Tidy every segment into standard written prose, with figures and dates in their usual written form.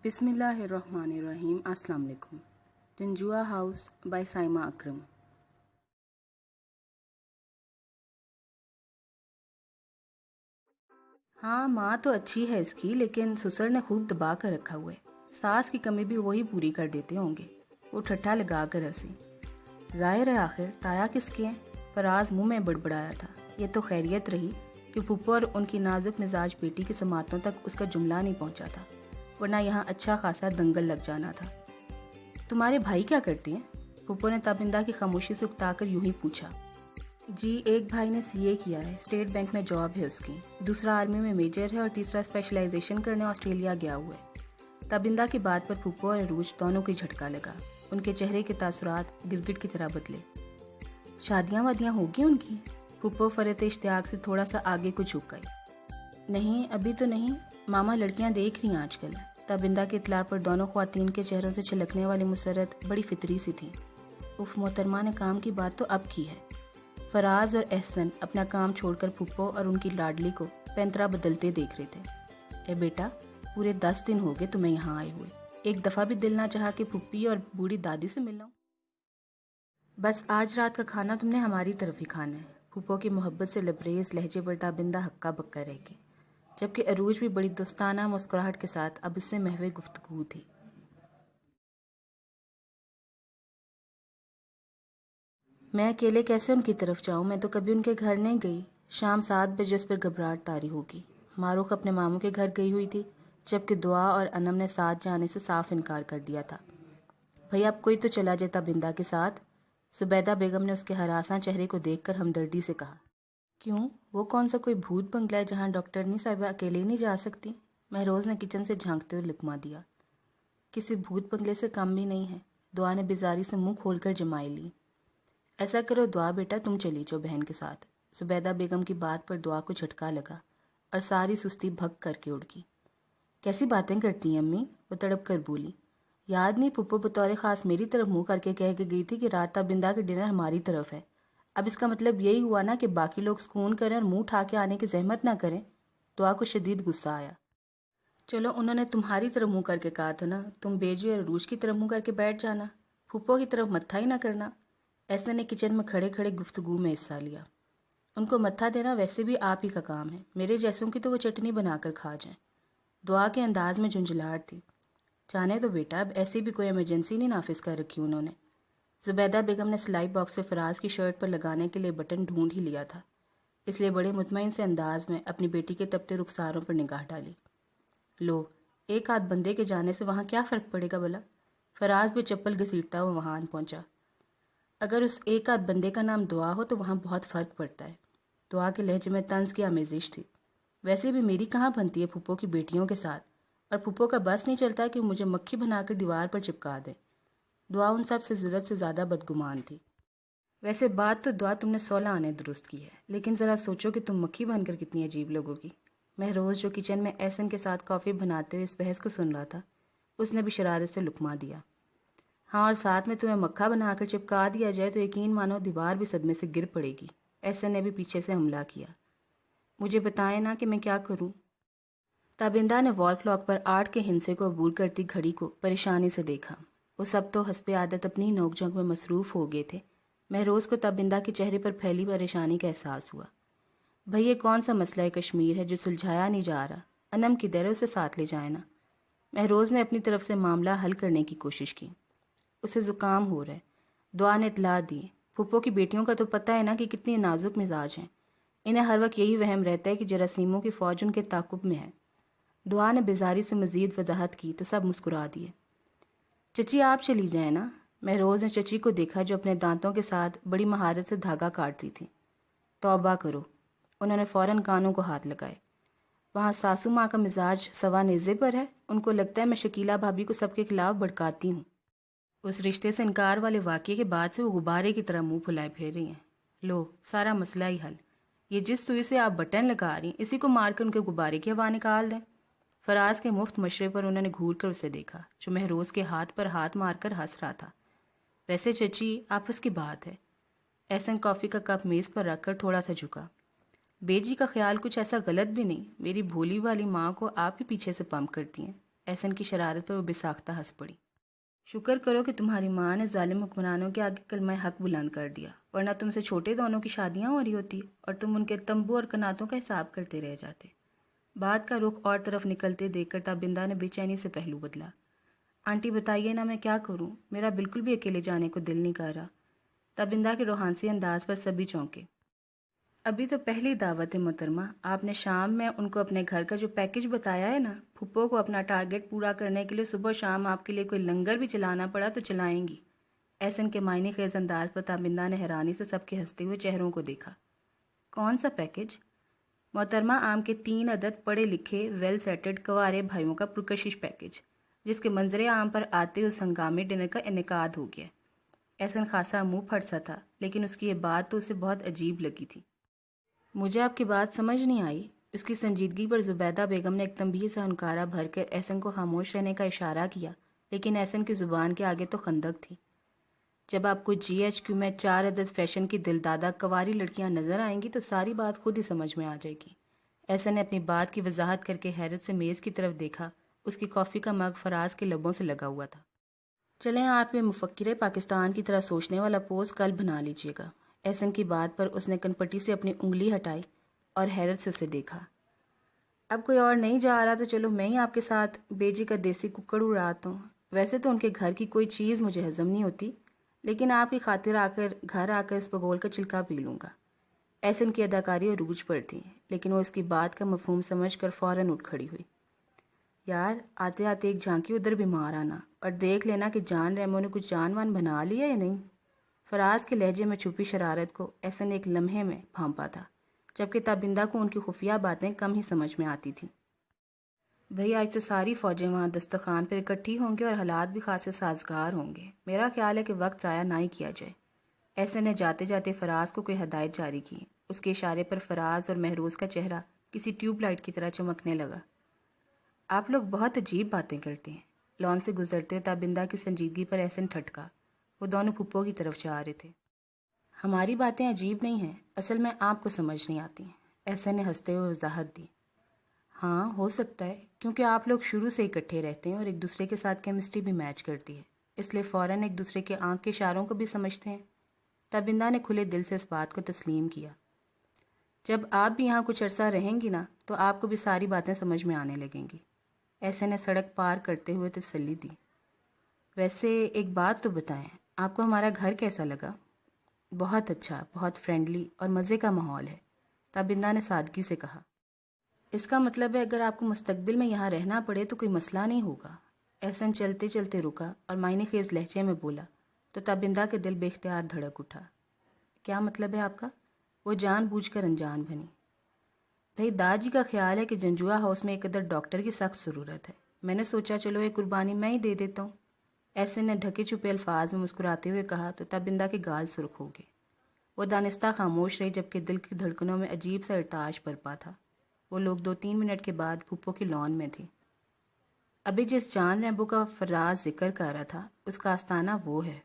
بسم اللہ الرحمن الرحیم۔ السلام علیکم۔ تنجوا ہاؤس بائی سائمہ اکرم۔ ہاں ماں تو اچھی ہے اس کی، لیکن سسر نے خوب دبا کر رکھا ہوا ہے۔ ساس کی کمی بھی وہی پوری کر دیتے ہوں گے۔ وہ ٹھٹھا لگا کر ہنسی۔ ظاہر ہے آخر تایا کس کے ہیں؟ فراز منہ میں بڑبڑایا تھا۔ یہ تو خیریت رہی کہ پھپھو اور ان کی نازک مزاج بیٹی کی سماعتوں تک اس کا جملہ نہیں پہنچا تھا، ورنہ یہاں اچھا خاصا دنگل لگ جانا تھا۔ تمہارے بھائی کیا کرتے ہیں؟ پھپھو نے تابندہ کی خاموشی سے اکتا کر یوں ہی پوچھا۔ جی ایک بھائی نے سی اے کیا ہے، اسٹیٹ بینک میں جاب ہے اس کی، دوسرا آرمی میں میجر ہے اور تیسرا اسپیشلائزیشن کرنے آسٹریلیا گیا ہوا ہے۔ تابندہ کی بات پر پھپھو اور عروج دونوں کو جھٹکا لگا۔ ان کے چہرے کے تاثرات گرگٹ کی طرح بدلے۔ شادیاں وادیاں ہوگی ان کی؟ پھپھو فرط اشتیاق سے تھوڑا سا آگے کو جھک گئی۔ نہیں ابھی تو نہیں، ماما لڑکیاں دیکھ رہی ہیں آج کل۔ تابندہ کی اطلاع پر دونوں خواتین کے چہروں سے چھلکنے والی مسرت بڑی فطری سی تھی۔ اف محترمہ نے کام کی بات تو اب کی ہے۔ فراز اور احسن اپنا کام چھوڑ کر پھپھو اور ان کی لاڈلی کو پینترا بدلتے دیکھ رہے تھے۔ اے بیٹا، پورے 10 دن ہو گئے تمہیں یہاں آئے ہوئے، ایک دفعہ بھی دل نہ چاہا کہ پھپھی اور بوڑھی دادی سے مل لوں؟ بس آج رات کا کھانا تم نے ہماری طرف ہی کھانا ہے۔ پھپھو کی محبت سے لبریز لہجے پر تابندہ ہکا بکا رہ گئی، جبکہ عروج بھی بڑی دوستانہ مسکراہٹ کے ساتھ اب اس سے محو گفتگو تھی۔ میں اکیلے کیسے ان کی طرف جاؤں؟ میں تو کبھی ان کے گھر نہیں گئی۔ شام 7 بجے اس پر گھبراہٹ طاری ہوگی۔ معروف اپنے ماموں کے گھر گئی ہوئی تھی، جبکہ دعا اور انم نے ساتھ جانے سے صاف انکار کر دیا تھا۔ بھئی اب کوئی تو چلا جائے تابندہ کے ساتھ، زبیدہ بیگم نے اس کے ہراساں چہرے کو دیکھ کر ہمدردی سے کہا۔ کیوں؟ وہ کون سا کوئی بھوت بنگلہ ہے جہاں ڈاکٹرنی صاحبہ اکیلے نہیں جا سکتی؟ مہروز نے کچن سے جھانکتے ہوئے لقمہ دیا۔ کسی بھوت بنگلے سے کم بھی نہیں ہے، دعا نے بیزاری سے منہ کھول کر جمائی لی۔ ایسا کرو دعا بیٹا، تم چلی جاؤ بہن کے ساتھ۔ زبیدہ بیگم کی بات پر دعا کو جھٹکا لگا اور ساری سستی بھگ کر کے اڑ گئی۔ کیسی باتیں کرتی ہیں امی؟ وہ تڑپ کر بولی۔ یاد نہیں پھپھو بطور خاص میری طرف منہ کر کے کہہ کے گئی تھی کہ رات تابندہ کے ڈنر ہماری طرف ہے۔ اب اس کا مطلب یہی ہوا نا کہ باقی لوگ سکون کریں اور منہ اٹھا کے آنے کی زحمت نہ کریں؟ دعا کو شدید غصہ آیا۔ چلو انہوں نے تمہاری طرف منہ کر کے کہا تھا نا، تم بیجی اور عروج کی طرف منہ کر کے بیٹھ جانا، پھپھو کی طرف متھا ہی نہ کرنا۔ ایسے نے کچن میں کھڑے کھڑے گفتگو میں حصہ لیا۔ ان کو متھا دینا ویسے بھی آپ ہی کا کام ہے، میرے جیسوں کی تو وہ چٹنی بنا کر کھا جائیں۔ دعا کے انداز میں جھنجھلاہٹ تھی۔ جانے تو بیٹا، اب ایسی بھی کوئی ایمرجنسی نہیں نافذ کر رکھی انہوں نے۔ زبیدہ بیگم نے سلائی باکس سے فراز کی شرٹ پر لگانے کے لیے بٹن ڈھونڈ ہی لیا تھا، اس لیے بڑے مطمئن سے انداز میں اپنی بیٹی کے تپتے رخساروں پر نگاہ ڈالی۔ لو، ایک آدھ بندے کے جانے سے وہاں کیا فرق پڑے گا بھلا؟ فراز بھی چپل گھسیٹتا ہوا وہاں آن پہنچا۔ اگر اس ایک آدھ بندے کا نام دعا ہو تو وہاں بہت فرق پڑتا ہے۔ دعا کے لہجے میں طنز کی آمیزش تھی۔ ویسے بھی میری کہاں بنتی ہے پھپھو کی بیٹیوں کے ساتھ، اور پھپھو کا بس نہیں چلتا کہ مجھے مکھی بنا کر دیوار پر چپکا دے۔ دعا ان سب سے ضرورت سے زیادہ بدگمان تھی۔ ویسے بات تو دعا تم نے 16 آنے درست کی ہے، لیکن ذرا سوچو کہ تم مکھی بن کر کتنی عجیب لوگوں کی۔ مہروز جو کچن میں احسن کے ساتھ کافی بناتے ہوئے اس بحث کو سن رہا تھا، اس نے بھی شرارت سے لقمہ دیا۔ ہاں، اور ساتھ میں تمہیں مکھا بنا کر چپکا دیا جائے تو یقین مانو دیوار بھی صدمے سے گر پڑے گی۔ احسن نے بھی پیچھے سے حملہ کیا۔ مجھے بتائیں نا کہ میں کیا کروں؟ تابندہ نے وال کلاک پر 8 کے ہندسے کو عبور کرتی گھڑی کو پریشانی سے دیکھا۔ وہ سب تو حسب عادت اپنی نوک جھونک میں مصروف ہو گئے تھے۔ مہروز کو تابندہ کے چہرے پر پھیلی پریشانی کا احساس ہوا۔ بھئی یہ کون سا مسئلہ کشمیر ہے جو سلجھایا نہیں جا رہا؟ انم کی در اسے ساتھ لے جائے نا۔ مہروز نے اپنی طرف سے معاملہ حل کرنے کی کوشش کی۔ اسے زکام ہو رہا ہے، دعا نے اطلاع دی۔ پھپھو کی بیٹیوں کا تو پتہ ہے نا کہ کتنی نازک مزاج ہیں، انہیں ہر وقت یہی وہم رہتا ہے کہ جراثیموں کی فوج ان کے تعاقب میں ہے۔ دعا نے بیزاری سے مزید وضاحت کی تو سب مسکرا دیے۔ چچی آپ چلی جائیں نا۔ مہروز نے چچی کو دیکھا جو اپنے دانتوں کے ساتھ بڑی مہارت سے دھاگا کاٹ رہی تھی۔ توبہ کرو، انہوں نے فوراً کانوں کو ہاتھ لگائے۔ وہاں ساسو ماں کا مزاج سوا نیزے پر ہے، ان کو لگتا ہے میں شکیلہ بھابھی کو سب کے خلاف بھڑکاتی ہوں۔ اس رشتے سے انکار والے واقعے کے بعد سے وہ غبارے کی طرح منہ پھلائے پھیر رہی ہیں۔ لو، سارا مسئلہ ہی حل۔ یہ جس سوئی سے آپ بٹن لگا رہی ہیں اسی کو مار کر ان کے غبارے کی ہوا نکال دیں۔ فراز کے مفت مشورے پر انہوں نے گھور کر اسے دیکھا جو مہروز کے ہاتھ پر ہاتھ مار کر ہنس رہا تھا۔ ویسے چچی آپس کی بات ہے۔ احسن کافی کا کپ میز پر رکھ کر تھوڑا سا جھکا۔ بیجی کا خیال کچھ ایسا غلط بھی نہیں، میری بھولی والی ماں کو آپ ہی پیچھے سے پمپ کرتی ہیں۔ احسن کی شرارت پر وہ بساختہ ہنس پڑی۔ شکر کرو کہ تمہاری ماں نے ظالم حکمرانوں کے آگے کلمہ حق بلند کر دیا، ورنہ تم سے چھوٹے دونوں کی شادیاں ہو رہی ہوتی اور تم ان کے تمبو اور کناتوں کا حساب کرتے رہ جاتے۔ بات کا رخ اور طرف نکلتے دیکھ کر تابندہ نے بے چینی سے پہلو بدلا۔ آنٹی بتائیے نا میں کیا کروں، میرا بالکل بھی اکیلے جانے کو دل نہیں کر رہا۔ تابندہ کے روحانسی انداز پر سبھی چونکے۔ ابھی تو پہلی دعوت ہے محترمہ، آپ نے شام میں ان کو اپنے گھر کا جو پیکج بتایا ہے نا، پھپھو کو اپنا ٹارگٹ پورا کرنے کے لیے صبح و شام آپ کے لیے کوئی لنگر بھی چلانا پڑا تو چلائیں گی۔ احسن کے معنی خیز انداز پر تابندہ نے حیرانی سے سب کے ہنستے ہوئے چہروں کو دیکھا۔ کون سا پیکج؟ محترمہ عام کے 3 عدد پڑھے لکھے ویل سیٹڈ کنوارے بھائیوں کا پرکشش پیکج، جس کے منظر عام پر آتے اس ہنگامی ڈنر کا انعقاد ہو گیا۔ احسن خاصا منہ پھٹ سا تھا، لیکن اس کی یہ بات تو اسے بہت عجیب لگی تھی۔ مجھے آپ کی بات سمجھ نہیں آئی۔ اس کی سنجیدگی پر زبیدہ بیگم نے ایک تنبیہ سے ہنکارا بھر کر احسن کو خاموش رہنے کا اشارہ کیا، لیکن احسن کی زبان کے آگے تو خندق تھی۔ جب آپ کو GHQ میں 4 عدد فیشن کی دلدادہ کنواری لڑکیاں نظر آئیں گی تو ساری بات خود ہی سمجھ میں آ جائے گی۔ احسن نے اپنی بات کی وضاحت کر کے حیرت سے میز کی طرف دیکھا۔ اس کی کافی کا مگ فراز کے لبوں سے لگا ہوا تھا۔ چلیں آپ یہ مفکر پاکستان کی طرح سوچنے والا پوز کل بنا لیجیے گا۔ احسن کی بات پر اس نے کنپٹی سے اپنی انگلی ہٹائی اور حیرت سے اسے دیکھا۔ اب کوئی اور نہیں جا رہا تو چلو میں ہی آپ کے ساتھ بیجی کا دیسی ککڑ اڑاتا ہوں۔ ویسے تو ان کے گھر کی کوئی چیز مجھے ہضم نہیں ہوتی، لیکن آپ کی خاطر گھر آ کر اس بگول کا چھلکا پی لوں گا۔ احسن کی اداکاری عروج پر تھی، لیکن وہ اس کی بات کا مفہوم سمجھ کر فوراً اٹھ کھڑی ہوئی۔ یار آتے آتے ایک جھانکی ادھر بھی مار آنا اور دیکھ لینا کہ جان ریمو نے کچھ جان وان بنا لیا یا نہیں۔ فراز کے لہجے میں چھپی شرارت کو احسن ایک لمحے میں بھانپا تھا، جبکہ تابندہ کو ان کی خفیہ باتیں کم ہی سمجھ میں آتی تھیں۔ بھئی آج تو ساری فوجیں وہاں دسترخوان پر اکٹھی ہوں گے اور حالات بھی خاصے سازگار ہوں گے۔ میرا خیال ہے کہ وقت ضائع نہ ہی کیا جائے۔ احسن نے جاتے جاتے فراز کو کوئی ہدایت جاری کی۔ اس کے اشارے پر فراز اور مہروز کا چہرہ کسی ٹیوب لائٹ کی طرح چمکنے لگا۔ آپ لوگ بہت عجیب باتیں کرتے ہیں۔ لان سے گزرتے تابندہ کی سنجیدگی پر احسن ٹھٹکا۔ وہ دونوں پھپھو کی طرف جا رہے تھے۔ ہماری باتیں عجیب نہیں ہیں، اصل میں آپ کو سمجھ نہیں آتی، احسن نے ہنستے ہوئے وضاحت دی۔ ہاں ہو سکتا ہے، کیونکہ آپ لوگ شروع سے اکٹھے رہتے ہیں اور ایک دوسرے کے ساتھ کیمسٹری بھی میچ کرتی ہے، اس لیے فوراً ایک دوسرے کے آنکھ کے اشاروں کو بھی سمجھتے ہیں۔ تابندہ نے کھلے دل سے اس بات کو تسلیم کیا۔ جب آپ بھی یہاں کچھ عرصہ رہیں گی نا تو آپ کو بھی ساری باتیں سمجھ میں آنے لگیں گی، احسن نے سڑک پار کرتے ہوئے تسلی دی۔ ویسے ایک بات تو بتائیں، آپ کو ہمارا گھر کیسا لگا؟ بہت اچھا، بہت فرینڈلی اور مزے کا ماحول ہے، تابندہ نے سادگی سے کہا۔ اس کا مطلب ہے اگر آپ کو مستقبل میں یہاں رہنا پڑے تو کوئی مسئلہ نہیں ہوگا۔ احسن چلتے چلتے رکا اور معنی خیز لہجے میں بولا تو تابندہ کے دل بے اختیار دھڑک اٹھا۔ کیا مطلب ہے آپ کا؟ وہ جان بوجھ کر انجان بنی۔ بھئی داجی کا خیال ہے کہ جنجوا ہاؤس میں ایک ادھر ڈاکٹر کی سخت ضرورت ہے، میں نے سوچا چلو یہ قربانی میں ہی دے دیتا ہوں۔ احسن نے ڈھکے چھپے الفاظ میں مسکراتے ہوئے کہا تو تابندہ کے گال سرخ ہو گئے۔ وہ دانستہ خاموش رہی جبکہ دل کی دھڑکنوں میں عجیب سا ارتعاش برپا تھا۔ وہ لوگ 2-3 منٹ کے بعد پھپھو کی لان میں تھے۔ ابھی جس جان ریمبو کا فراز ذکر کر رہا تھا اس کا آستانہ وہ ہے۔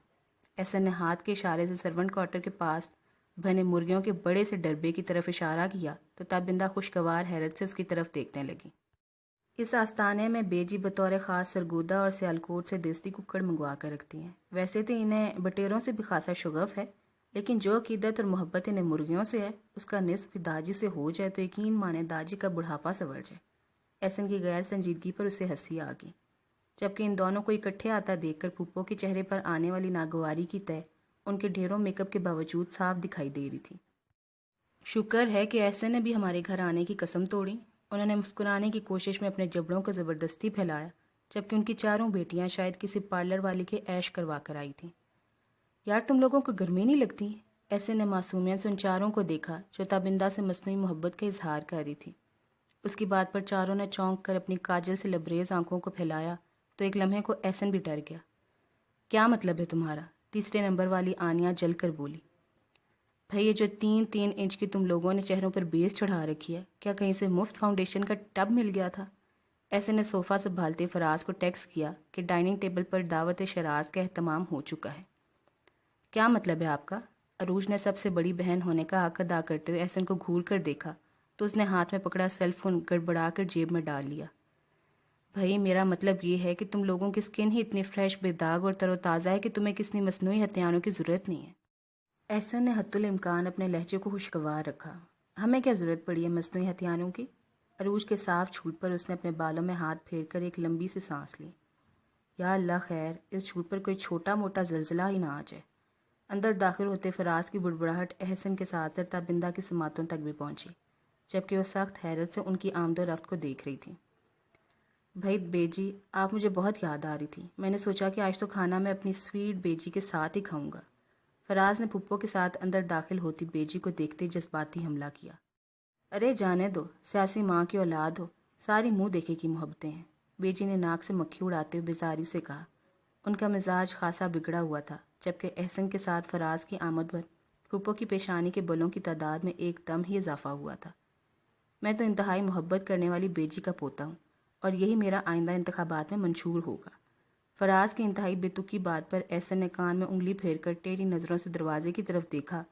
احسن نے ہاتھ کے اشارے سے سرونٹ کوارٹر کے پاس بنے مرغیوں کے بڑے سے ڈربے کی طرف اشارہ کیا تو تابندہ خوشگوار حیرت سے اس کی طرف دیکھنے لگی۔ اس آستانے میں بیجی بطور خاص سرگودا اور سیالکوٹ سے دیسی ککڑ منگوا کر رکھتی ہیں۔ ویسے تو انہیں بٹیروں سے بھی خاصا شغف ہے، لیکن جو عقیدت اور محبت انہیں مرغیوں سے ہے اس کا نصف داجی سے ہو جائے تو یقین مانے داجی کا بڑھاپا سنور جائے۔ احسن کی غیر سنجیدگی پر اسے ہنسی آ گئی، جبکہ ان دونوں کو اکٹھے آتا دیکھ کر پھپھو کے چہرے پر آنے والی ناگواری کی تہ ان کے ڈھیروں میک اپ کے باوجود صاف دکھائی دے رہی تھی۔ شکر ہے کہ احسن نے بھی ہمارے گھر آنے کی قسم توڑی۔ انہوں نے مسکرانے کی کوشش میں اپنے جبڑوں کو زبردستی پھیلایا، جبکہ ان کی 4 بیٹیاں شاید کسی پارلر والی کے عیش کروا کر آئی تھیں۔ یار تم لوگوں کو گرمی نہیں لگتی؟ احسن نے معصومیت سے ان 4 کو دیکھا جو تابندہ سے مصنوعی محبت کا اظہار کر رہی تھی۔ اس کی بات پر 4 نے چونک کر اپنی کاجل سے لبریز آنکھوں کو پھیلایا تو ایک لمحے کو احسن بھی ڈر گیا۔ کیا مطلب ہے تمہارا؟ تیسرے نمبر والی آنیا جل کر بولی۔ بھئی یہ جو 3-3 انچ کی تم لوگوں نے چہروں پر بیس چڑھا رکھی ہے، کیا کہیں سے مفت فاؤنڈیشن کا ٹب مل گیا تھا؟ احسن نے صوفہ سے بھالتے فراز کو ٹیکسٹ کیا کہ ڈائننگ ٹیبل پر دعوت شراز کا اہتمام ہو چکا ہے۔ کیا مطلب ہے آپ کا؟ عروج نے سب سے بڑی بہن ہونے کا حق ادا کرتے ہوئے احسن کو گھور کر دیکھا تو اس نے ہاتھ میں پکڑا سیل فون گڑبڑا کر جیب میں ڈال لیا۔ بھائی میرا مطلب یہ ہے کہ تم لوگوں کی سکن ہی اتنی فریش بے داغ اور تر و تازہ ہے کہ تمہیں کسی مصنوعی ہتھیاروں کی ضرورت نہیں ہے۔ احسن نے حتی الامکان اپنے لہجے کو خوشگوار رکھا۔ ہمیں کیا ضرورت پڑی ہے مصنوعی ہتھیاروں کی؟ عروج کے صاف چھوٹ پر اس نے اپنے بالوں میں ہاتھ پھیر کر ایک لمبی سی سانس لی۔ یا اللہ خیر اس چھوٹ پر کوئی چھوٹا موٹا زلزلہ ہی نہ آ جائے۔ اندر داخل ہوتے فراز کی بڑبڑاہٹ احسن کے ساتھ ساتھ تابندہ کی سماعتوں تک بھی پہنچی، جبکہ وہ سخت حیرت سے ان کی آمد و رفت کو دیکھ رہی تھی۔ بھائی بیجی آپ مجھے بہت یاد آ رہی تھی، میں نے سوچا کہ آج تو کھانا میں اپنی سویٹ بیجی کے ساتھ ہی کھاؤں گا۔ فراز نے پھپھو کے ساتھ اندر داخل ہوتی بیجی کو دیکھتے جذباتی حملہ کیا۔ ارے جانے دو، سیاسی ماں کی اولاد ہو، ساری منہ دیکھے کی محبتیں ہیں، بیجی نے ناک سے مکھی اڑاتے ہوئے بیزاری سے کہا۔ ان کا مزاج خاصا بگڑا ہوا تھا، جبکہ احسن کے ساتھ فراز کی آمد پر پھپھو کی پیشانی کے بلوں کی تعداد میں ایک دم ہی اضافہ ہوا تھا۔ میں تو انتہائی محبت کرنے والی بیجی کا پوتا ہوں، اور یہی میرا آئندہ انتخابات میں منشور ہوگا۔ فراز کی انتہائی بے تکی بات پر احسن نے کان میں انگلی پھیر کر ٹیڑھی نظروں سے دروازے کی طرف دیکھا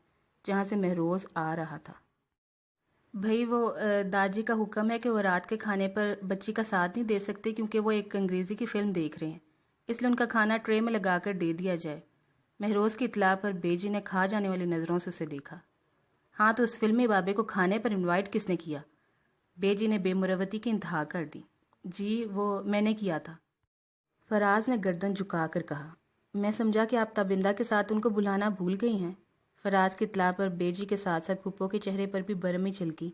جہاں سے مہروز آ رہا تھا۔ بھائی وہ داجی کا حکم ہے کہ وہ رات کے کھانے پر بچی کا ساتھ نہیں دے سکتے کیونکہ وہ ایک انگریزی کی فلم دیکھ رہے ہیں، اس لیے ان کا کھانا ٹرے میں لگا کر دے دیا جائے۔ مہروز کی اطلاع پر بیجی نے کھا جانے والی نظروں سے اسے دیکھا۔ ہاں تو اس فلمی بابے کو کھانے پر انوائٹ کس نے کیا؟ بیجی نے بے مروتی کی انتہا کر دی۔ جی وہ میں نے کیا تھا، فراز نے گردن جھکا کر کہا۔ میں سمجھا کہ آپ تابندہ کے ساتھ ان کو بلانا بھول گئی ہیں۔ فراز کی اطلاع پر بیجی کے ساتھ ساتھ پھپھو کے چہرے پر بھی برہمی چھلکی،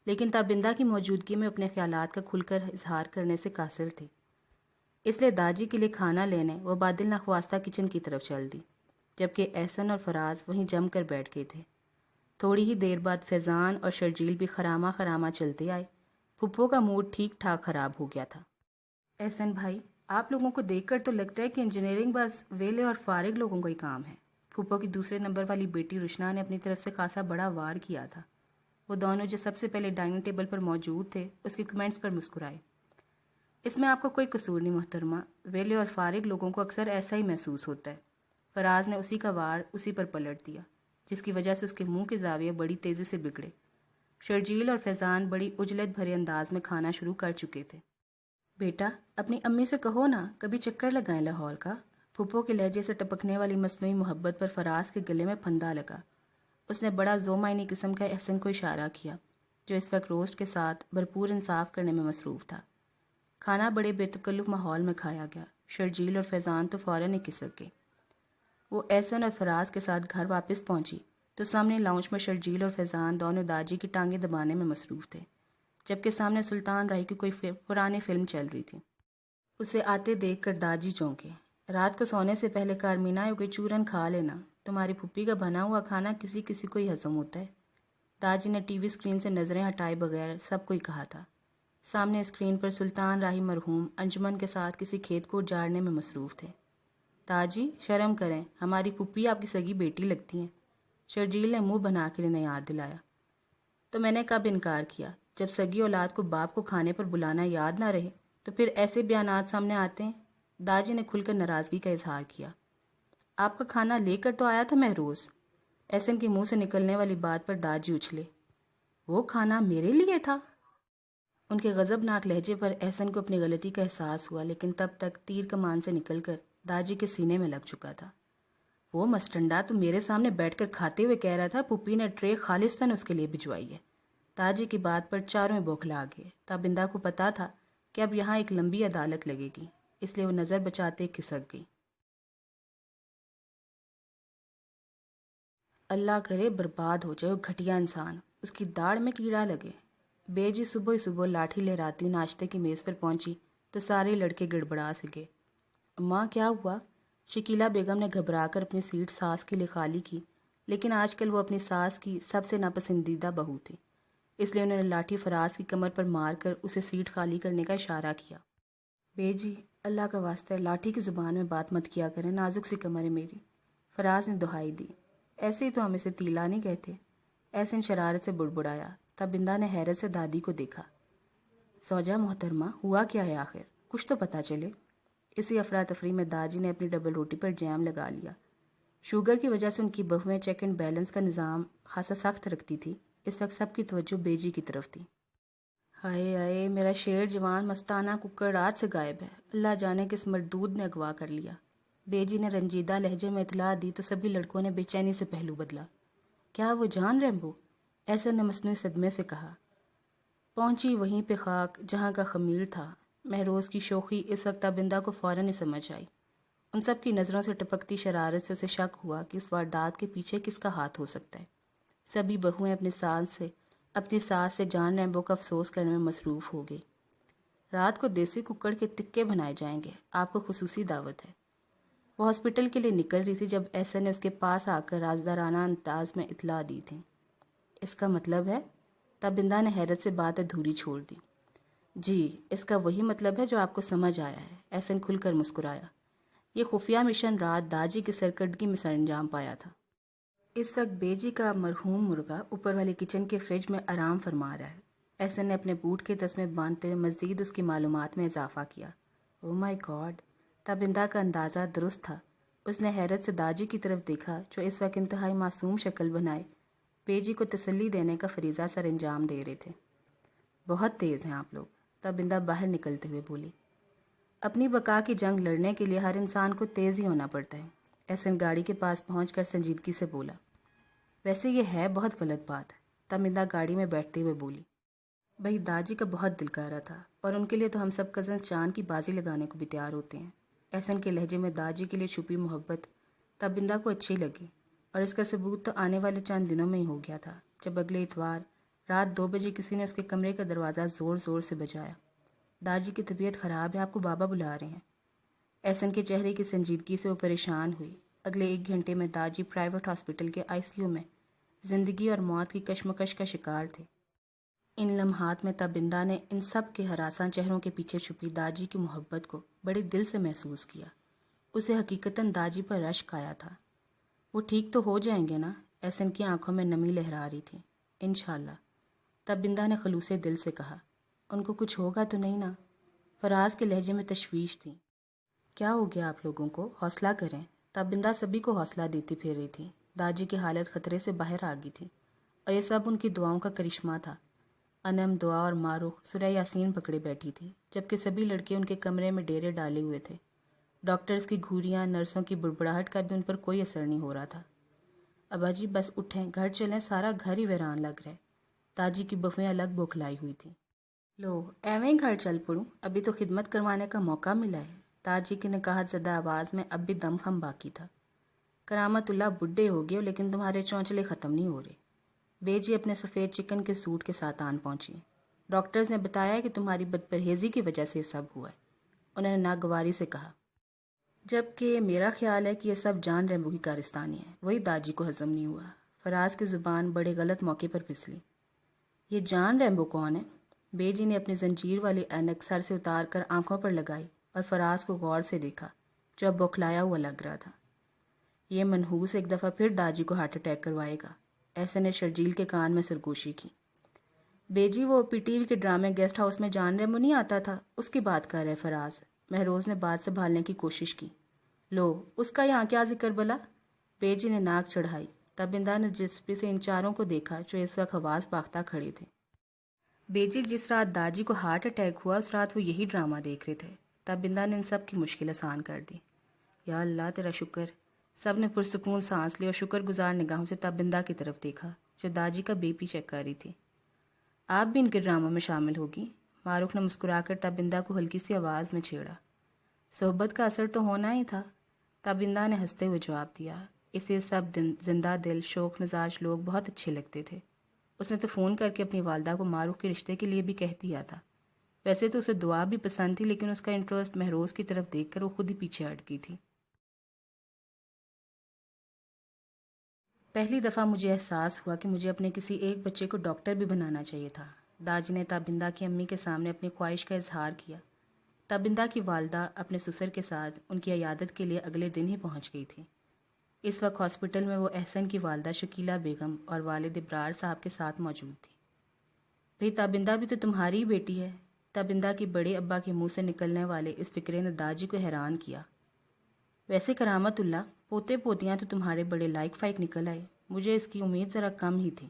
لیکن تابندہ کی موجودگی میں اپنے خیالات کا کھل کر اظہار کرنے سے قاصر تھی۔ اس لیے داجی کے لیے کھانا لینے وہ بادل نخواستہ کچن کی طرف چل دی، جبکہ احسن اور فراز وہیں جم کر بیٹھ گئے تھے۔ تھوڑی ہی دیر بعد فیضان اور شرجیل بھی خرامہ خرامہ چلتے آئے۔ پھپھو کا موڈ ٹھیک ٹھاک خراب ہو گیا تھا۔ احسن بھائی آپ لوگوں کو دیکھ کر تو لگتا ہے کہ انجینئرنگ بس ویلے اور فارغ لوگوں کا ہی کام ہے۔ پھپھو کی دوسرے نمبر والی بیٹی رشنا نے اپنی طرف سے خاصا بڑا وار کیا تھا۔ وہ دونوں جو سب سے پہلے ڈائننگ ٹیبل پر موجود تھے اس کے کمنٹس پر مسکرائے۔ اس میں آپ کو کوئی قصور نہیں محترمہ، ویلے اور فارغ لوگوں کو اکثر ایسا ہی محسوس ہوتا ہے۔ فراز نے اسی کا وار اسی پر پلٹ دیا، جس کی وجہ سے اس کے منہ کے زاویے بڑی تیزی سے بگڑے۔ شرجیل اور فیضان بڑی عجلت بھرے انداز میں کھانا شروع کر چکے تھے۔ بیٹا اپنی امی سے کہو نا کبھی چکر لگائیں لاہور کا۔ پھپھو کے لہجے سے ٹپکنے والی مصنوعی محبت پر فراز کے گلے میں پھندا لگا۔ اس نے بڑا ذومعنی قسم کا احسن کو اشارہ کیا، جو اس وقت روسٹ کے ساتھ بھرپور انصاف کرنے میں مصروف تھا۔ کھانا بڑے بے تکلف ماحول میں کھایا گیا۔ شرجیل اور فیضان تو فوراً ہی کسک گئے۔ وہ احسن اور فراز کے ساتھ گھر واپس پہنچی تو سامنے لاؤنج میں شرجیل اور فیضان دونوں داجی کی ٹانگیں دبانے میں مصروف تھے، جبکہ سامنے سلطان راہی کی کوئی پرانی فلم چل رہی تھی۔ اسے آتے دیکھ کر داجی چونکے۔ رات کو سونے سے پہلے کارمینا کوئی چورن کھا لینا، تمہاری پھپھی کا بنا ہوا کھانا کسی کسی کو ہی ہضم ہوتا ہے۔ داجی نے ٹی وی اسکرین سے نظریں ہٹائے بغیر سب کو ہی کہا تھا۔ سامنے اسکرین پر سلطان راہی مرحوم انجمن کے ساتھ کسی کھیت کو اجاڑنے میں مصروف تھے۔ داجی شرم کریں، ہماری پھپھی آپ کی سگی بیٹی لگتی ہیں، شرجیل نے منہ بنا کے انہیں یاد دلایا۔ تو میں نے کب انکار کیا؟ جب سگی اولاد کو باپ کو کھانے پر بلانا یاد نہ رہے تو پھر ایسے بیانات سامنے آتے ہیں۔ داجی نے کھل کر ناراضگی کا اظہار کیا۔ آپ کا کھانا لے کر تو آیا تھا مہروز۔ احسن کے منہ سے نکلنے والی بات پر داجی اچھلے۔ وہ کھانا میرے لیے تھا؟ ان کے غضبناک لہجے پر احسن کو اپنی غلطی کا احساس ہوا، لیکن تب تک تیر کمان سے نکل کر داجی کے سینے میں لگ چکا تھا۔ وہ مسٹنڈا تو میرے سامنے بیٹھ کر کھاتے ہوئے کہہ رہا تھا پھپھی نے ٹرے خالصتاً اس کے لیے بھجوائی ہے۔ داجی کی بات پر چاروں بوکھلا گئے۔ تابندہ کو پتا تھا کہ اب یہاں ایک لمبی عدالت لگے گی، اس لیے وہ نظر بچاتے کھسک گئی۔ اللہ کرے برباد ہو جائے وہ گھٹیا انسان، اس کی داڑھ میں کیڑا لگے۔ بیجی صبح ہی صبح لاٹھی لہراتی ناشتے کی میز پر پہنچی تو سارے لڑکے گڑبڑا سکے۔ اماں کیا ہوا؟ شکیلہ بیگم نے گھبرا کر اپنی سیٹ ساس کے لیے خالی کی، لیکن آج کل وہ اپنی ساس کی سب سے ناپسندیدہ بہو تھی، اس لیے انہوں نے لاٹھی فراز کی کمر پر مار کر اسے سیٹ خالی کرنے کا اشارہ کیا۔ بیجی اللہ کا واسطہ لاٹھی کی زبان میں بات مت کیا کریں، نازک سی کمر ہے میری، فراز نے دہائی دی۔ ایسے ہی تو ہم اسے تیلا نہیں کہتے۔ احسن شرارت سے بڑبڑایا۔ تابندہ نے حیرت سے دادی کو دیکھا۔ سوجا محترمہ ہوا کیا ہے آخر؟ کچھ تو پتہ چلے۔ اسی افراتفری میں داجی نے اپنی ڈبل روٹی پر جیم لگا لیا۔ شوگر کی وجہ سے ان کی بہویں چیک اینڈ بیلنس کا نظام خاصا سخت رکھتی تھی۔ اس وقت سب کی توجہ بیجی کی طرف تھی۔ ہائے ہائے، میرا شیر جوان مستانہ ککڑ رات سے غائب ہے، اللہ جانے کس مردود نے اغوا کر لیا۔ بیجی نے رنجیدہ لہجے میں اطلاع دی تو سبھی لڑکوں نے بے چینی سے پہلو بدلا۔ کیا وہ جان ریمبو؟ ایسن نے مصنوعی صدمے سے کہا۔ پہنچی وہیں پہ خاک جہاں کا خمیر تھا۔ مہروز کی شوخی اس وقت تابندہ کو فوراً ہی سمجھ آئی۔ ان سب کی نظروں سے ٹپکتی شرارت سے اسے شک ہوا کہ اس واردات کے پیچھے کس کا ہاتھ ہو سکتا ہے۔ سبھی بہویں اپنی ساس سے جان ریمبو کا افسوس کرنے میں مصروف ہو گئی۔ رات کو دیسی ککڑ کے تکے بنائے جائیں گے، آپ کو خصوصی دعوت ہے۔ وہ ہاسپٹل کے لیے نکل رہی تھی جب ایسن نے اس کے پاس آ کر رازدارانہ انداز میں اطلاع دی تھی۔ اس کا مطلب ہے؟ تابندہ نے حیرت سے بات ادھوری چھوڑ دی۔ جی، اس کا وہی مطلب ہے جو آپ کو سمجھ آیا ہے، ایسن کھل کر مسکرایا۔ یہ خفیہ مشن رات داجی کی سرکردگی میں سر انجام پایا تھا۔ اس وقت بیجی کا مرحوم مرغا اوپر والے کچن کے فریج میں آرام فرما رہا ہے۔ ایسن نے اپنے بوٹ کے تسمے باندھتے ہوئے مزید اس کی معلومات میں اضافہ کیا۔ او مائی گاڈ! تابندہ کا اندازہ درست تھا۔ اس نے حیرت سے داجی کی طرف دیکھا جو اس وقت انتہائی معصوم شکل بنائے بیجی کو تسلی دینے کا فریضہ سر انجام دے رہے تھے۔ بہت تیز ہیں آپ لوگ، تابندہ باہر نکلتے ہوئے بولی۔ اپنی بقا کی جنگ لڑنے کے لیے ہر انسان کو تیز ہی ہونا پڑتا ہے۔ ایسن گاڑی کے پاس پہنچ کر سنجیدگی سے بولا۔ ویسے یہ ہے بہت غلط بات ہے، تابندہ گاڑی میں بیٹھتے ہوئے بولی۔ بھائی داجی کا بہت دل کہہ رہا تھا اور ان کے لیے تو ہم سب کزنز چاند کی بازی لگانے کو بھی تیار ہوتے ہیں۔ ایسن کے لہجے میں داجی کے لیے چھپی محبت تابندہ کو اچھی لگی، اور اس کا ثبوت تو آنے والے چند دنوں میں ہی ہو گیا تھا جب اگلے اتوار رات 2 بجے کسی نے اس کے کمرے کا دروازہ زور زور سے بجایا۔ داجی کی طبیعت خراب ہے، آپ کو بابا بلا رہے ہیں۔ ایسن کے چہرے کی سنجیدگی سے وہ پریشان ہوئی۔ اگلے 1 گھنٹے میں داجی پرائیویٹ ہاسپٹل کے ICU میں زندگی اور موت کی کشمکش کا شکار تھے۔ ان لمحات میں تابندہ نے ان سب کے ہراساں چہروں کے پیچھے چھپی داجی کی محبت کو بڑے دل سے محسوس کیا۔ اسے حقیقتاً داجی پر رشک آیا تھا۔ وہ ٹھیک تو ہو جائیں گے نا؟ ایسن کی آنکھوں میں نمی لہرا رہی تھی۔ انشاءاللہ، تابندہ نے خلوص دل سے کہا۔ ان کو کچھ ہوگا تو نہیں نا؟ فراز کے لہجے میں تشویش تھی۔ کیا ہو گیا آپ لوگوں کو؟ حوصلہ کریں۔ تابندہ سبھی کو حوصلہ دیتی پھر رہی تھی۔ داجی کی حالت خطرے سے باہر آ گئی تھی اور یہ سب ان کی دعاؤں کا کرشمہ تھا۔ انم، دعا اور معروف سورہ یاسین پکڑے بیٹھی تھی جبکہ سبھی لڑکے ان کے کمرے میں ڈیرے ڈالے ہوئے تھے۔ ڈاکٹرز کی گھوریاں، نرسوں کی بڑبڑاہٹ کا بھی ان پر کوئی اثر نہیں ہو رہا تھا۔ ابا جی بس اٹھیں، گھر چلیں، سارا گھر ہی ویران لگ رہا ہے۔ داجی کی بفیں الگ بوکھلائی ہوئی تھی۔ لو ایویں گھر چل پڑوں، ابھی تو خدمت کروانے کا موقع ملا ہے۔ داجی کی نکاحت زدہ آواز میں اب بھی دم خم باقی تھا۔ کرامت اللہ بڈھے ہو گئے لیکن تمہارے چونچلے ختم نہیں ہو رہے۔ بیجی اپنے سفید چکن کے سوٹ کے ساتھ آن پہنچی۔ ڈاکٹرز نے بتایا کہ تمہاری بد پرہیزی کی وجہ سے یہ سب ہوا ہے، انہوں نے ناگواری سے کہا۔ جبکہ میرا خیال ہے کہ یہ سب جان ریمبو کی کارستانی ہے۔ وہی داجی کو ہضم نہیں ہوا۔ فراز کی زبان بڑے غلط موقع پر پھسلی۔ یہ جان ریمبو کون ہے؟ بیجی نے اپنی زنجیر والی اینک سر سے اتار کر آنکھوں پر لگائی اور فراز کو غور سے دیکھا جو اب بوکھلایا ہوا لگ رہا تھا۔ یہ منحوس ایک دفعہ پھر داجی کو ہارٹ اٹیک کروائے گا، ایسے نے شرجیل کے کان میں سرگوشی کی۔ بیجی وہ PTV کے ڈرامے گیسٹ ہاؤس میں جان ریمبو نہیں آتا تھا، اس کی بات کر رہے فراز۔ مہروز نے بات سنبھالنے کی کوشش کی۔ لو اس کا یہاں کیا ذکر بلا؟ بیجی نے ناک چڑھائی۔ تابندہ نے دلچسپی سے ان چاروں کو دیکھا جو اس وقت حواس باختہ کھڑے تھے۔ بیجی جس رات داجی کو ہارٹ اٹیک ہوا اس رات وہ یہی ڈرامہ دیکھ رہے تھے۔ تابندہ نے ان سب کی مشکل آسان کر دی۔ یا اللہ تیرا شکر۔ سب نے پرسکون سانس لی اور شکر گزار نگاہوں سے تابندہ کی طرف دیکھا جو داجی کا BP چیک کر رہی تھی۔ آپ بھی ان کے ڈراموں میں شامل ہوگی؟ معروف نے مسکرا کر تابندہ کو ہلکی سی آواز میں چھیڑا۔ صحبت کا اثر تو ہونا ہی تھا، تابندہ نے ہنستے ہوئے جواب دیا۔ اسے سب زندہ دل شوق مزاج لوگ بہت اچھے لگتے تھے۔ اس نے تو فون کر کے اپنی والدہ کو معروف کے رشتے کے لیے بھی کہہ دیا تھا۔ ویسے تو اسے دعا بھی پسند تھی لیکن اس کا انٹرسٹ مہروز کی طرف دیکھ کر وہ خود ہی پیچھے ہٹ گئی تھی۔ پہلی دفعہ مجھے احساس ہوا کہ مجھے اپنے کسی ایک بچے کو ڈاکٹر بھی بنانا چاہیے تھا۔ داجی نے تابندہ کی امی کے سامنے اپنی خواہش کا اظہار کیا۔ تابندہ کی والدہ اپنے سسر کے ساتھ ان کی عیادت کے لیے اگلے دن ہی پہنچ گئی تھی۔ اس وقت ہاسپٹل میں وہ احسن کی والدہ شکیلہ بیگم اور والد ابرار صاحب کے ساتھ موجود تھی۔ بھئی تابندہ بھی تو تمہاری ہی بیٹی ہے۔ تابندہ کی بڑے ابا کے منہ سے نکلنے والے اس فکرے نے داجی کو حیران کیا۔ ویسے کرامت اللہ، پوتے پوتیاں تو تمہارے بڑے لائق فائق نکل آئے، مجھے اس کی امید ذرا کم ہی تھی۔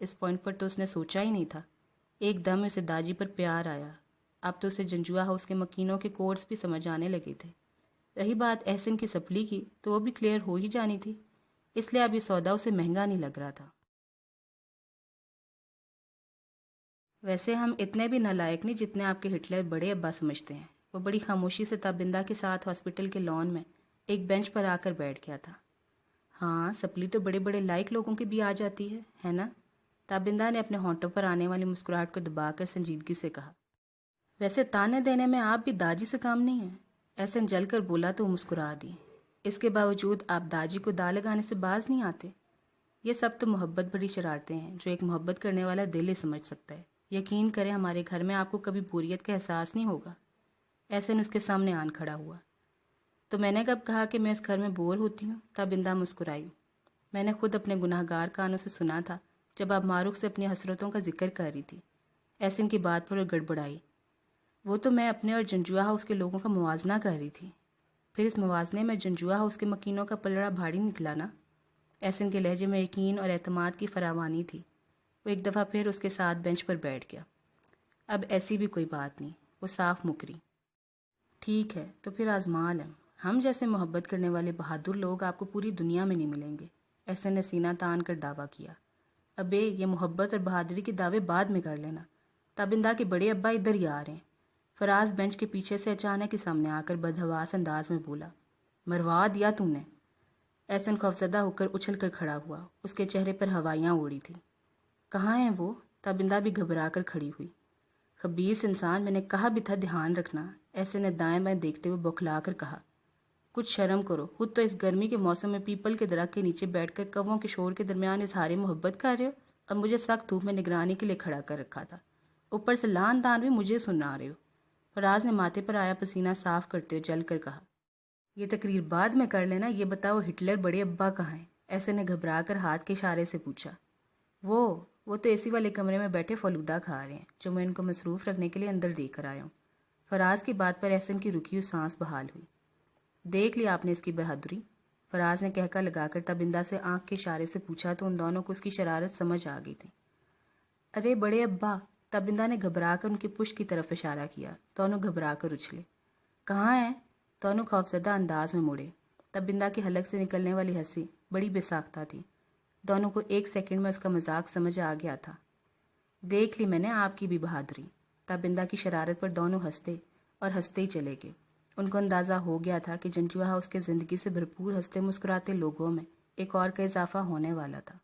اس پوائنٹ پر تو اس نے سوچا ہی نہیں تھا۔ ایک دم اسے داجی پر پیار آیا۔ اب تو اسے جنجوا ہاؤس کے مکینوں کے کوڈز بھی سمجھ آنے لگے تھے۔ رہی بات احسن کی سپلی کی تو وہ بھی کلیئر ہو ہی جانی تھی، اس لیے اب یہ سودا اسے مہنگا نہیں لگ رہا تھا۔ ویسے ہم اتنے بھی نالائق نہیں جتنے آپ کے ہٹلر بڑے ابا سمجھتے ہیں۔ وہ بڑی خاموشی سے تابندہ کے ساتھ ہاسپٹل کے لان میں ایک بینچ پر آ کر بیٹھ گیا تھا۔ ہاں، سپلی تو بڑے بڑے لائق لوگوں کی بھی آ جاتی ہے نا؟ تابندہ نے اپنے ہونٹوں پر آنے والی مسکراہٹ کو دبا کر سنجیدگی سے کہا۔ ویسے تانے دینے میں آپ بھی داجی سے کام نہیں ہیں۔ احسن جل کر بولا تو مسکرا دی۔ اس کے باوجود آپ داجی کو دا لگانے سے باز نہیں آتے۔ یہ سب تو محبت بھری شرارتیں ہیں جو ایک محبت کرنے والا دل ہی سمجھ سکتا ہے۔ یقین کریں ہمارے گھر میں آپ کو کبھی بوریت کا احساس نہیں ہوگا۔ احسن اس کے سامنے آن کھڑا ہوا۔ تو میں نے کب کہا کہ میں اس گھر میں بور ہوتی ہوں؟ تابندہ مسکرائی۔ میں نے خود اپنے گناہ گار کانوں سے سنا تھا جب آپ معروف سے اپنی حسرتوں کا ذکر کر رہی تھی۔ احسن کی بات پر گڑبڑائی۔ وہ تو میں اپنے اور جنجوا ہاؤس کے لوگوں کا موازنہ کر رہی تھی۔ پھر اس موازنے میں جنجوا ہاؤس کے مکینوں کا پلڑا بھاری نکلا نا؟ احسن کے لہجے میں یقین اور اعتماد کی فراوانی تھی۔ وہ ایک دفعہ پھر اس کے ساتھ بینچ پر بیٹھ گیا۔ اب ایسی بھی کوئی بات نہیں، وہ صاف مکری۔ ٹھیک ہے تو پھر آزما لیں۔ ہم جیسے محبت کرنے والے بہادر لوگ آپ کو پوری دنیا میں نہیں ملیں گے۔ احسن نے سینہ تان کر دعویٰ کیا۔ ابے یہ محبت اور بہادری کے دعوے بعد میں کر لینا۔ تابندہ کے بڑے ابا ادھر ہی آ رہے ہیں۔ فراز بینچ کے پیچھے سے اچانک ہی سامنے آ کر بدحواس انداز میں بولا۔ مروا دیا تم نے؟ احسن خوفزدہ ہو کر اچھل کر کھڑا ہوا۔ اس کے چہرے پر ہوائیاں اڑی تھیں۔ کہاں ہیں وہ؟ تابندہ بھی گھبرا کر کھڑی ہوئی۔ خبیث انسان، میں نے کہا بھی تھا دھیان رکھنا۔ احسن نے دائیں بائیں دیکھتے ہوئے بوکھلا کر کہا۔ کچھ شرم کرو، خود تو اس گرمی کے موسم میں پیپل کے درخت کے نیچے بیٹھ کر کووں کے شور کے درمیان اظہار محبت کر رہے ہو اور مجھے سخت دھوپ میں نگرانی کے لیے کھڑا کر رکھا تھا۔ اوپر سے لان تان بھی مجھے سنا رہے ہو۔ فراز نے ماتھے پر آیا پسینہ صاف کرتے ہوئے جل کر کہا۔ یہ تقریر بعد میں کر لینا، یہ بتاؤ ہٹلر بڑے ابا کہاں ہیں؟ احسن نے گھبرا کر ہاتھ کے اشارے سے پوچھا۔ وہ تو اے سی والے کمرے میں بیٹھے فلودہ کھا رہے ہیں جو میں ان کو مصروف رکھنے کے لیے اندر دے کر آیا ہوں۔ فراز کی بات پر احسن کی رکی ہوئی سانس بحال ہوئی۔ دیکھ لیا آپ نے اس کی بہادری؟ فراز نے کہکا لگا کر تابندہ سے آنکھ کے اشارے سے پوچھا تو ان دونوں کو اس کی شرارت سمجھ آ گئی تھی۔ ارے بڑے ابا! تابندہ نے گھبرا کر ان کی پشت کی طرف اشارہ کیا۔ دونوں گھبرا کر اچھلے۔ کہاں ہیں؟ دونوں خوفزدہ انداز میں مڑے۔ تابندہ کی حلق سے نکلنے والی ہنسی بڑی بے ساختہ تھی۔ دونوں کو ایک سیکنڈ میں اس کا مذاق سمجھ آ گیا تھا۔ دیکھ لی میں نے آپ کی بھی بہادری۔ تابندہ کی شرارت پر دونوں ہنستے اور ہنستے ہی چلے گئے۔ ان کو اندازہ ہو گیا تھا کہ جنجوا ہاؤس کے زندگی سے بھرپور ہنستے مسکراتے لوگوں میں ایک اور کا اضافہ ہونے والا تھا۔